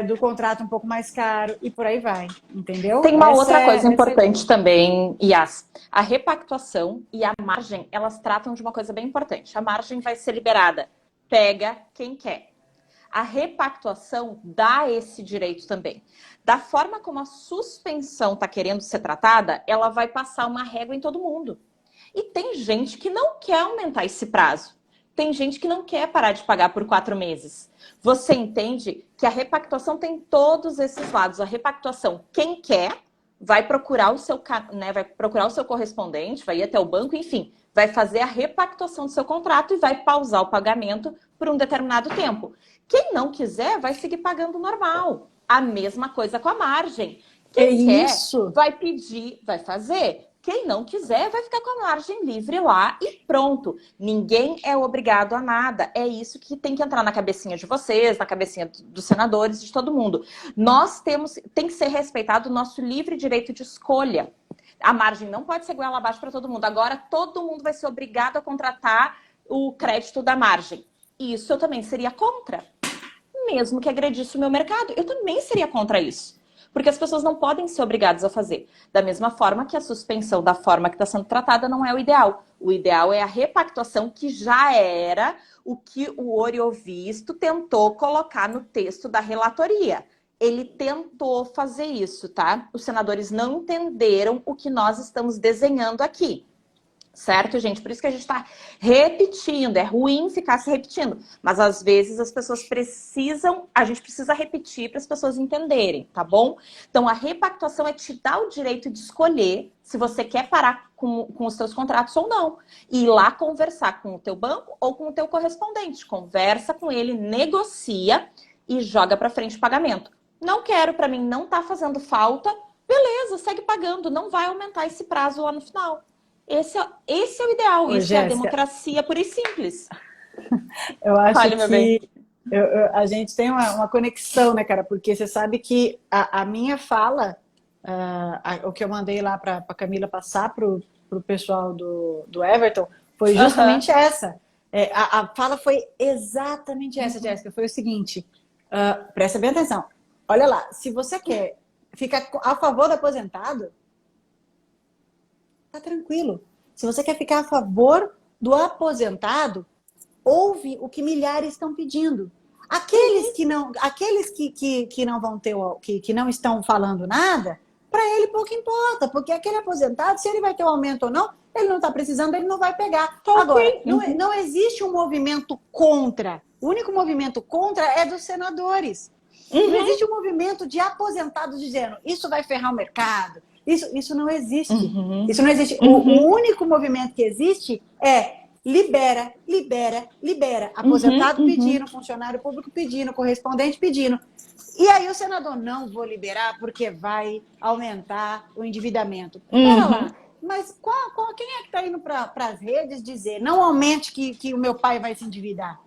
do contrato um pouco mais caro e por aí vai, entendeu? Tem uma outra coisa importante também, Yas. A repactuação e a margem, elas tratam de uma coisa bem importante. A margem vai ser liberada. Pega quem quer. A repactuação dá esse direito também. Da forma como a suspensão está querendo ser tratada, ela vai passar uma régua em todo mundo. E tem gente que não quer aumentar esse prazo. Tem gente que não quer parar de pagar por 4 meses. Você entende que a repactuação tem todos esses lados. A repactuação, quem quer, vai procurar o seu, né, vai procurar o seu correspondente, vai ir até o banco, enfim, vai fazer a repactuação do seu contrato e vai pausar o pagamento por um determinado tempo. Quem não quiser, vai seguir pagando normal. A mesma coisa com a margem. Quem quer, vai pedir, vai fazer. Quem não quiser, vai ficar com a margem livre lá e pronto. Ninguém é obrigado a nada. É isso que tem que entrar na cabecinha de vocês, na cabecinha dos senadores, de todo mundo. Tem que ser respeitado o nosso livre direito de escolha. A margem não pode ser goela abaixo para todo mundo. Agora, todo mundo vai ser obrigado a contratar o crédito da margem. Isso eu também seria contra. Mesmo que agredisse o meu mercado, eu também seria contra isso. Porque as pessoas não podem ser obrigadas a fazer. Da mesma forma que a suspensão da forma que está sendo tratada não é o ideal. O ideal é a repactuação, que já era o que o Oriovisto tentou colocar no texto da relatoria. Ele tentou fazer isso, tá? Os senadores não entenderam o que nós estamos desenhando aqui. Certo, gente? Por isso que a gente está repetindo. É ruim ficar se repetindo. Mas, às vezes, as pessoas precisam... A gente precisa repetir para as pessoas entenderem, tá bom? Então, a repactuação é te dar o direito de escolher se você quer parar com os seus contratos ou não. E ir lá conversar com o teu banco ou com o teu correspondente. Conversa com ele, negocia e joga para frente o pagamento. Não quero, para mim não tá fazendo falta. Beleza, segue pagando. Não vai aumentar esse prazo lá no final. Esse é o ideal, isso Jéssica, é a democracia pura e simples. Eu acho que a gente tem uma conexão, né, cara? Porque você sabe que a minha fala, o que eu mandei lá para a Camila passar para o pessoal do Everton, foi justamente essa. A fala foi exatamente essa, Jéssica. Foi o seguinte, presta bem atenção. Olha lá, se você quer ficar a favor do aposentado, tá tranquilo. Se você quer ficar a favor do aposentado, ouve o que milhares estão pedindo. Aqueles que não vão ter, que não estão falando nada, para ele pouco importa, porque aquele aposentado, se ele vai ter um aumento ou não, ele não está precisando, ele não vai pegar. Agora, não existe um movimento contra. O único movimento contra é dos senadores. Não existe um movimento de aposentados dizendo isso vai ferrar o mercado. Isso não existe. Isso não existe. O único movimento que existe é libera, libera, libera. Aposentado pedindo, funcionário público pedindo, correspondente pedindo. E aí o senador, não vou liberar porque vai aumentar o endividamento. Pera lá. Mas quem é que está indo para as redes dizer não aumente que o meu pai vai se endividar?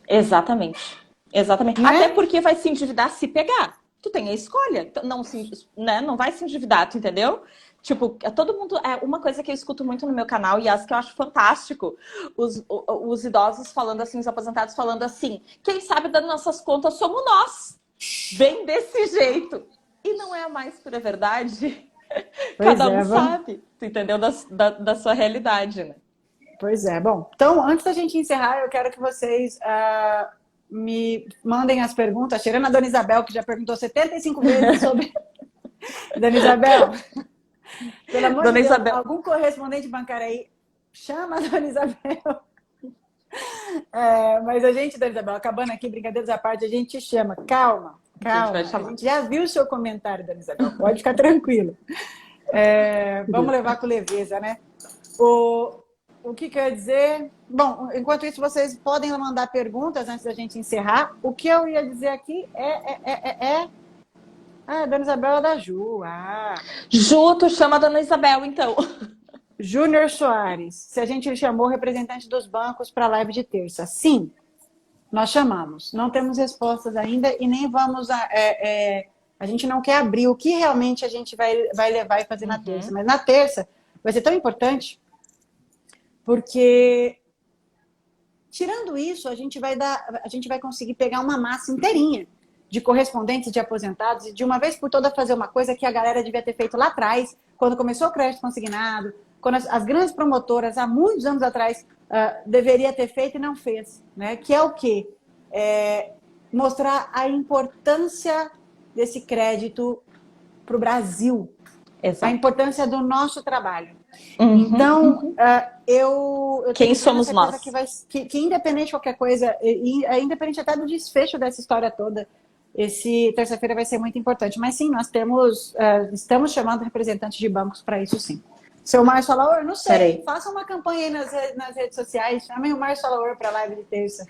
Exatamente. Exatamente. Né? Até porque vai se endividar se pegar. Tu tem a escolha. Não, né? Não vai se endividar, tu entendeu? Tipo, todo mundo... É uma coisa que eu escuto muito no meu canal e as que eu acho fantástico. Os idosos falando assim, os aposentados falando assim, quem sabe das nossas contas somos nós. Bem desse jeito. E não é a mais pura verdade. Cada um sabe. Tu entendeu da sua realidade, né? Pois é. Bom, então, antes da gente encerrar, eu quero que vocês me mandem as perguntas. Tirando a Dona Isabel, que já perguntou 75 vezes sobre... Dona Isabel, pelo amor de Deus, Isabel. Algum correspondente bancário aí, chama a Dona Isabel. Mas a gente, Dona Isabel, acabando aqui, brincadeiras à parte, a gente te chama. Calma. A gente já viu o seu comentário, Dona Isabel. Pode ficar tranquilo. Vamos levar com leveza, né? O que quer dizer? Bom, enquanto isso, vocês podem mandar perguntas antes da gente encerrar. O que eu ia dizer aqui a Dona Isabel é da Ju. Ju, tu chama a Dona Isabel, então. Júnior Soares. Se a gente chamou o representante dos bancos para a live de terça. Sim, nós chamamos. Não temos respostas ainda e nem vamos... a gente não quer abrir o que realmente a gente vai levar e fazer na terça. Mas na terça vai ser tão importante porque, tirando isso, a gente vai conseguir pegar uma massa inteirinha de correspondentes, de aposentados, e de uma vez por todas fazer uma coisa que a galera devia ter feito lá atrás, quando começou o crédito consignado, quando as grandes promotoras, há muitos anos atrás, deveria ter feito e não fez. Né? Que é o quê? Mostrar a importância desse crédito para o Brasil. Exato. A importância do nosso trabalho. Então, eu quem somos nós? Que independente de qualquer coisa, independente até do desfecho dessa história toda, esse terça-feira vai ser muito importante. Mas sim, nós estamos chamando representantes de bancos para isso, sim. Seu Márcio Alaor, não sei, faça uma campanha aí nas redes sociais, chamem o Márcio Alaor para a live de terça.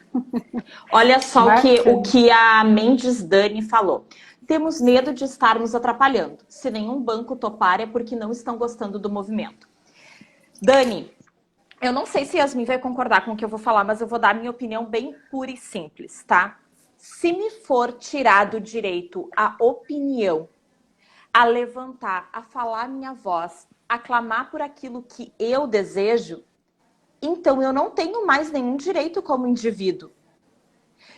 Olha só o que a Mendes Dani falou. Temos medo de estarmos atrapalhando. Se nenhum banco topar é porque não estão gostando do movimento. Dani, eu não sei se Yasmin vai concordar com o que eu vou falar, mas eu vou dar a minha opinião bem pura e simples, tá? Se me for tirado o direito à opinião, a levantar, a falar minha voz, a clamar por aquilo que eu desejo, então eu não tenho mais nenhum direito como indivíduo.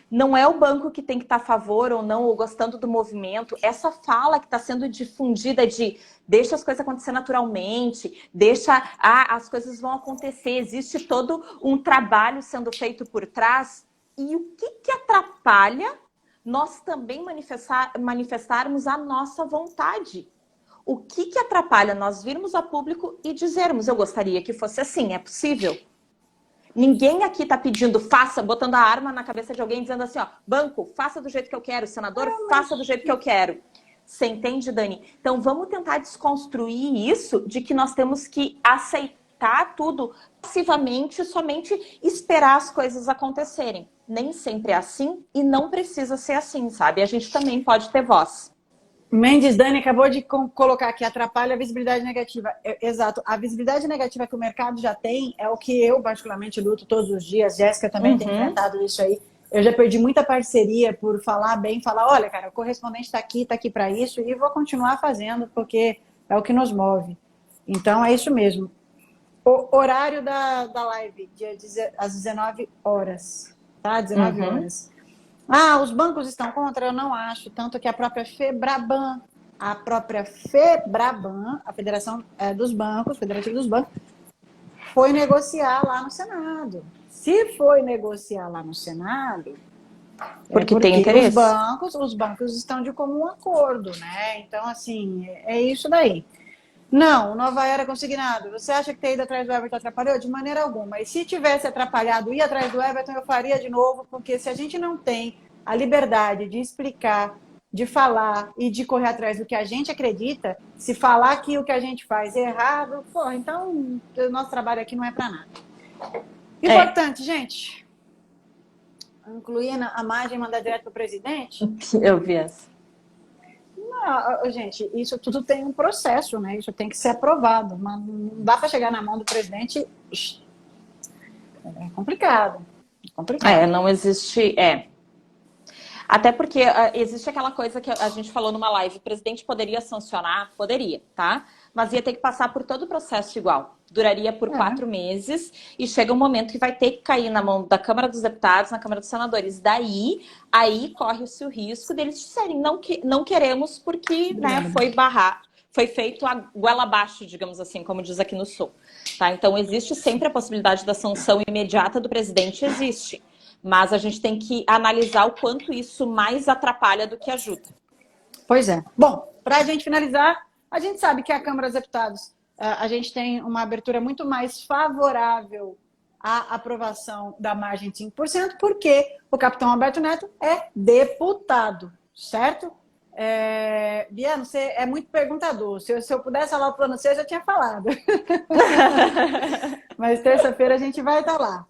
Não é o banco que tem que estar a favor ou não, ou gostando do movimento. Essa fala que está sendo difundida de deixa as coisas acontecer naturalmente, as coisas vão acontecer. Existe todo um trabalho sendo feito por trás. E o que atrapalha nós também manifestarmos a nossa vontade? O que atrapalha nós virmos a público e dizermos, eu gostaria que fosse assim, é possível? Ninguém aqui está pedindo, botando a arma na cabeça de alguém, dizendo assim, ó, banco, faça do jeito que eu quero, senador, faça do jeito que eu quero. Você entende, Dani? Então, vamos tentar desconstruir isso de que nós temos que aceitar tudo passivamente, somente esperar as coisas acontecerem. Nem sempre é assim e não precisa ser assim, sabe? A gente também pode ter voz. Mendes Dani acabou de colocar que atrapalha a visibilidade negativa. Exato. A visibilidade negativa que o mercado já tem é o que eu particularmente luto todos os dias. Jéssica também tem enfrentado isso aí. Eu já perdi muita parceria por falar bem, falar, olha, cara, o correspondente está aqui para isso e vou continuar fazendo porque é o que nos move. Então, é isso mesmo. O horário da live, às 19 horas, tá? 19 horas. Os bancos estão contra? Eu não acho. Tanto que a própria FEBRABAN, a Federação dos Bancos, Federativa dos Bancos, foi negociar lá no Senado. Se foi negociar lá no Senado, porque tem interesse. Os bancos estão de comum acordo, né? Então, assim, é isso daí. Não, Nova Era consignado. Você acha que ter ido atrás do Everton atrapalhou? De maneira alguma. E se tivesse atrapalhado ir atrás do Everton, eu faria de novo, porque se a gente não tem a liberdade de explicar, de falar e de correr atrás do que a gente acredita, se falar que o que a gente faz é errado, pô, então o nosso trabalho aqui não é para nada. Importante, gente, incluir a margem e mandar direto para o presidente. Eu vi essa. Não, gente, isso tudo tem um processo, né? Isso tem que ser aprovado. Mas não dá para chegar na mão do presidente. É complicado. Não existe. Até porque existe aquela coisa que a gente falou numa live, o presidente poderia sancionar? Poderia, tá? Mas ia ter que passar por todo o processo igual. Duraria por 4 meses e chega um momento que vai ter que cair na mão da Câmara dos Deputados, na Câmara dos Senadores. Aí corre-se o risco deles disserem não queremos porque foi feito a goela abaixo, digamos assim, como diz aqui no Sul. Tá? Então existe sempre a possibilidade da sanção imediata do presidente, existe. Mas a gente tem que analisar o quanto isso mais atrapalha do que ajuda. Pois é. Bom, para a gente finalizar, a gente sabe que a Câmara dos Deputados, a gente tem uma abertura muito mais favorável à aprovação da margem de 5%, porque o capitão Alberto Neto é deputado, certo? Biano, você é muito perguntador. Se eu pudesse falar o plano C, eu já tinha falado. Mas terça-feira a gente vai estar lá.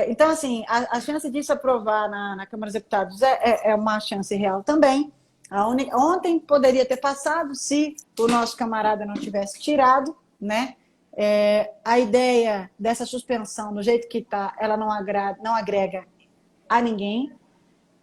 Então, assim, a chance disso aprovar na Câmara dos Deputados é uma chance real também. Ontem poderia ter passado se o nosso camarada não tivesse tirado, né? A ideia dessa suspensão, do jeito que está, ela não agrega a ninguém.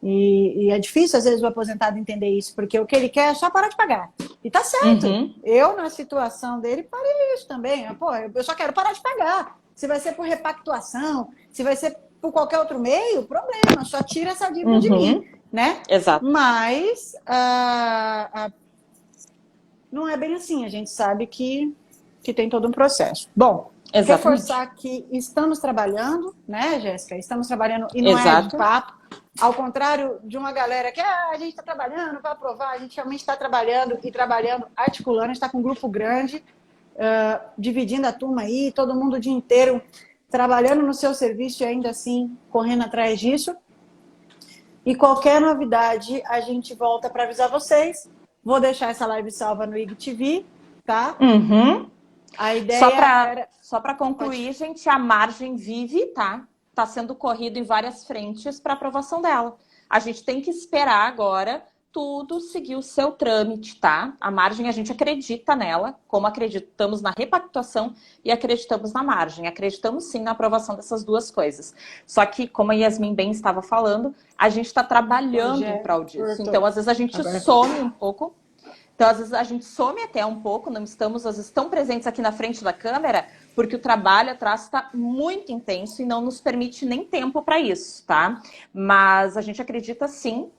E é difícil, às vezes, o aposentado entender isso, porque o que ele quer é só parar de pagar. E tá certo. Eu, na situação dele, farei isso também. Pô, eu só quero parar de pagar. Se vai ser por repactuação, se vai ser por qualquer outro meio, problema. Só tira essa dívida de mim, né? Exato. Mas não é bem assim. A gente sabe que tem todo um processo. Bom, reforçar que estamos trabalhando, né, Jéssica? Estamos trabalhando e não é de papo. Ao contrário de uma galera que a gente está trabalhando para aprovar, a gente realmente está trabalhando articulando, a gente está com um grupo grande, dividindo a turma aí, todo mundo o dia inteiro trabalhando no seu serviço e ainda assim correndo atrás disso. E qualquer novidade a gente volta para avisar vocês. Vou deixar essa live salva no IGTV, tá? A ideia Só para concluir, gente, a margem vive, tá? Está sendo corrido em várias frentes para aprovação dela. A gente tem que esperar agora tudo seguir o seu trâmite, tá? A margem, a gente acredita nela, como acreditamos na repactuação e acreditamos na margem. Acreditamos sim na aprovação dessas duas coisas. Só que, como a Yasmin bem estava falando, a gente está trabalhando em prol disso. Então, às vezes, a gente some um pouco. Então, às vezes, a gente some até um pouco, não estamos, às vezes, tão presentes aqui na frente da câmera, porque o trabalho atrás está muito intenso e não nos permite nem tempo para isso, tá? Mas a gente acredita sim.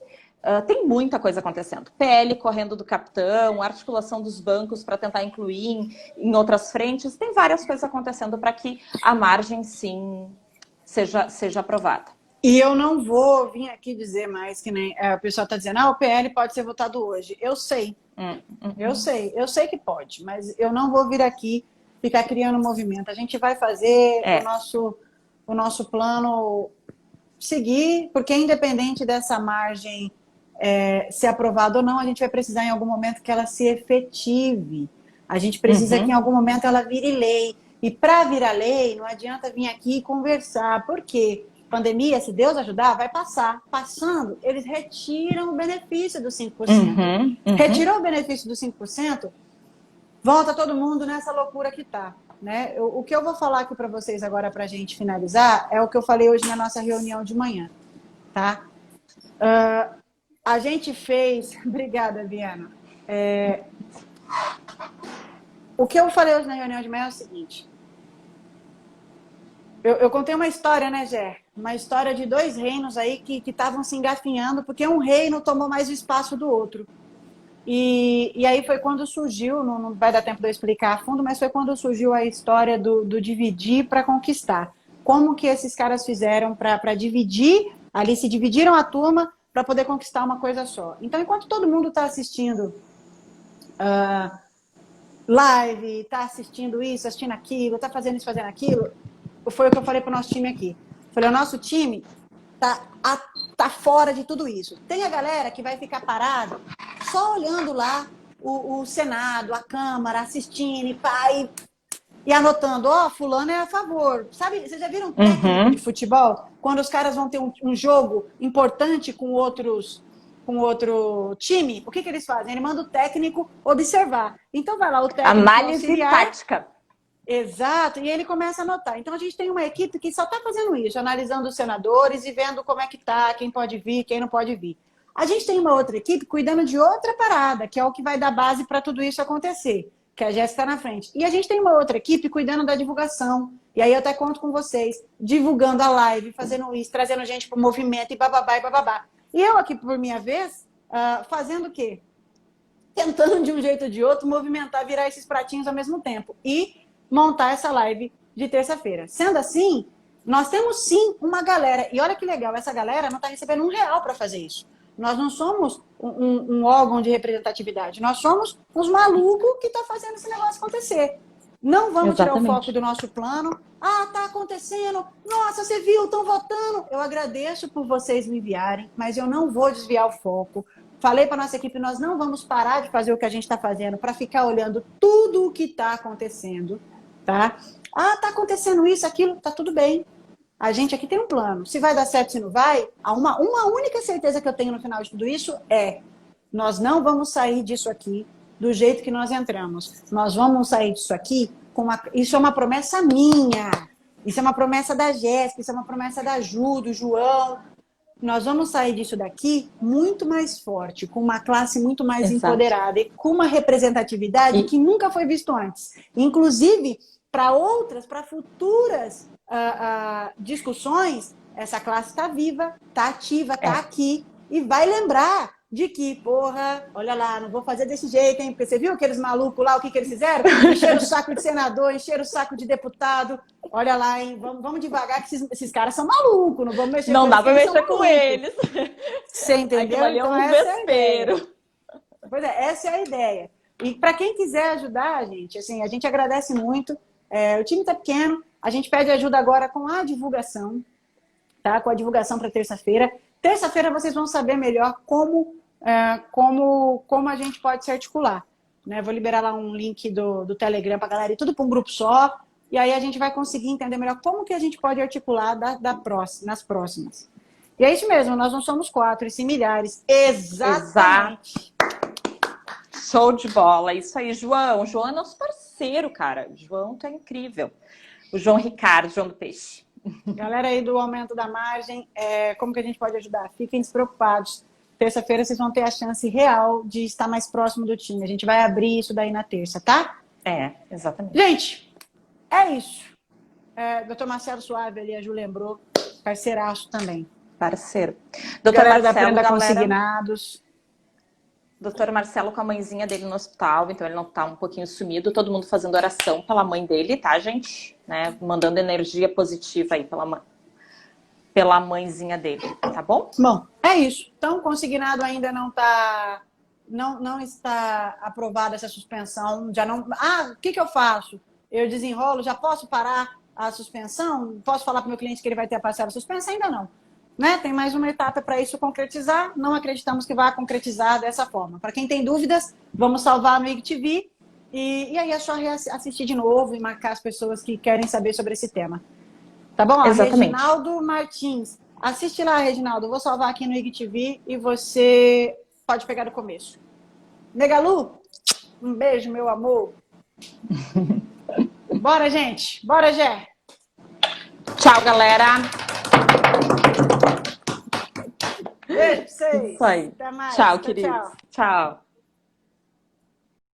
Tem muita coisa acontecendo. PL correndo do capitão, articulação dos bancos para tentar incluir em outras frentes. Tem várias coisas acontecendo para que a margem, sim, seja aprovada. E eu não vou vir aqui dizer mais que nem o pessoal está dizendo, o PL pode ser votado hoje. Eu sei. Eu sei que pode, mas eu não vou vir aqui ficar criando movimento. A gente vai fazer o nosso plano seguir, porque independente dessa margem ser aprovada ou não, a gente vai precisar em algum momento que ela se efetive. A gente precisa que em algum momento ela vire lei. E para virar lei, não adianta vir aqui e conversar. Por quê? Pandemia, se Deus ajudar, vai passar. Passando, eles retiram o benefício dos 5%. Retirou o benefício dos 5%, volta todo mundo nessa loucura que tá. Né? O que eu vou falar aqui para vocês agora, para a gente finalizar, é o que eu falei hoje na nossa reunião de manhã. Tá? A gente fez... Obrigada, Viana. O que eu falei hoje na reunião de manhã é o seguinte. Eu contei uma história, né, Gé? Uma história de 2 reinos aí que estavam se engafinhando, porque um reino tomou mais o espaço do outro. E aí foi quando surgiu, não vai dar tempo de eu explicar a fundo, mas foi quando surgiu a história do dividir para conquistar. Como que esses caras fizeram para dividir, ali se dividiram a turma para poder conquistar uma coisa só. Então, enquanto todo mundo está assistindo live, está assistindo isso, assistindo aquilo, está fazendo isso, fazendo aquilo, foi o que eu falei para o nosso time aqui. Falei, o nosso time tá tá fora de tudo isso. Tem a galera que vai ficar parada só olhando lá o Senado, a Câmara, assistindo e anotando, fulano é a favor. Sabe, vocês já viram técnico de futebol? Quando os caras vão ter um jogo importante com outro time, o que eles fazem? Ele manda o técnico observar. Então vai lá o técnico análise auxiliar, tática. Exato, e ele começa a anotar. Então a gente tem uma equipe que só está fazendo isso, analisando os senadores e vendo como é que tá, quem pode vir, quem não pode vir. A gente tem uma outra equipe cuidando de outra parada, que é o que vai dar base para tudo isso acontecer, que a Jéssica está na frente. E a gente tem uma outra equipe cuidando da divulgação. E aí eu até conto com vocês, divulgando a live, fazendo isso, trazendo gente para o movimento e bababá e bababá. E eu aqui, por minha vez, fazendo o quê? Tentando de um jeito ou de outro movimentar, virar esses pratinhos ao mesmo tempo. E montar essa live de terça-feira. Sendo assim, nós temos sim uma galera. E olha que legal, essa galera não está recebendo R$1 para fazer isso. Nós não somos um órgão de representatividade. Nós somos os malucos que estão fazendo esse negócio acontecer. Não vamos tirar o foco do nosso plano. Tá acontecendo. Nossa, você viu, estão votando. Eu agradeço por vocês me enviarem, mas eu não vou desviar o foco. Falei para nossa equipe, nós não vamos parar de fazer o que a gente está fazendo para ficar olhando tudo o que está acontecendo, tá? Tá acontecendo isso, aquilo, tá tudo bem. A gente aqui tem um plano. Se vai dar certo, se não vai, uma única certeza que eu tenho no final de tudo isso é: nós não vamos sair disso aqui do jeito que nós entramos. Nós vamos sair disso aqui isso é uma promessa minha. Isso é uma promessa da Jéssica, isso é uma promessa da Ju, do João. Nós vamos sair disso daqui muito mais forte, com uma classe muito mais empoderada e com uma representatividade que nunca foi visto antes. Inclusive, para futuras discussões, essa classe está viva, está ativa, está aqui e vai lembrar de que, porra, olha lá, não vou fazer desse jeito, hein? Porque você viu aqueles malucos lá, o que eles fizeram? Encheram o saco de senador, encheram o saco de deputado. Olha lá, hein? Vamos devagar, que esses caras são malucos, não vamos mexer não com eles. Não dá pra mexer com eles. Você entendeu? Ali é um vespeiro. Pois é, essa é a ideia. E para quem quiser ajudar, gente, assim, a gente agradece muito. O time está pequeno, a gente pede ajuda agora com a divulgação, tá? Com a divulgação para terça-feira. Terça-feira vocês vão saber melhor como a gente pode se articular, né? Vou liberar lá um link do Telegram para a galera ir tudo para um grupo só, e aí a gente vai conseguir entender melhor como que a gente pode articular nas próximas. E é isso mesmo, nós não somos 4, e sim milhares. Exatamente. Show de bola, isso aí, João. O João é nosso parceiro, cara. O João tá incrível. O João Ricardo, João do Peixe. Galera aí do aumento da margem, como que a gente pode ajudar? Fiquem despreocupados. Terça-feira vocês vão ter a chance real de estar mais próximo do time. A gente vai abrir isso daí na terça, tá? Exatamente. Gente, é isso. Dr. Marcelo Suave ali, a Ju lembrou, parceiraço também. Parceiro. Dr. Galera Marcelo, da Prenda Consignados. Doutor Marcelo com a mãezinha dele no hospital, então ele não tá um pouquinho sumido. Todo mundo fazendo oração pela mãe dele, tá, gente? Né? Mandando energia positiva aí pela mãezinha dele, tá bom? Bom, é isso. Então, consignado ainda não está aprovada essa suspensão. Já não. O que eu faço? Eu desenrolo, já posso parar a suspensão? Posso falar para o meu cliente que ele vai ter a parcela suspensa? Ainda não. Né? Tem mais uma etapa para isso concretizar. Não acreditamos que vá concretizar dessa forma. Para quem tem dúvidas, vamos salvar no IGTV. E aí é só assistir de novo e marcar as pessoas que querem saber sobre esse tema. Tá bom? Exatamente. Reginaldo Martins. Assiste lá, Reginaldo. Eu vou salvar aqui no IGTV e você pode pegar do começo. Megalu, um beijo, meu amor. Bora, gente. Bora, Gé. Tchau, galera. Beijo pra vocês. Isso aí. Até mais. Tchau, queridos. Tchau.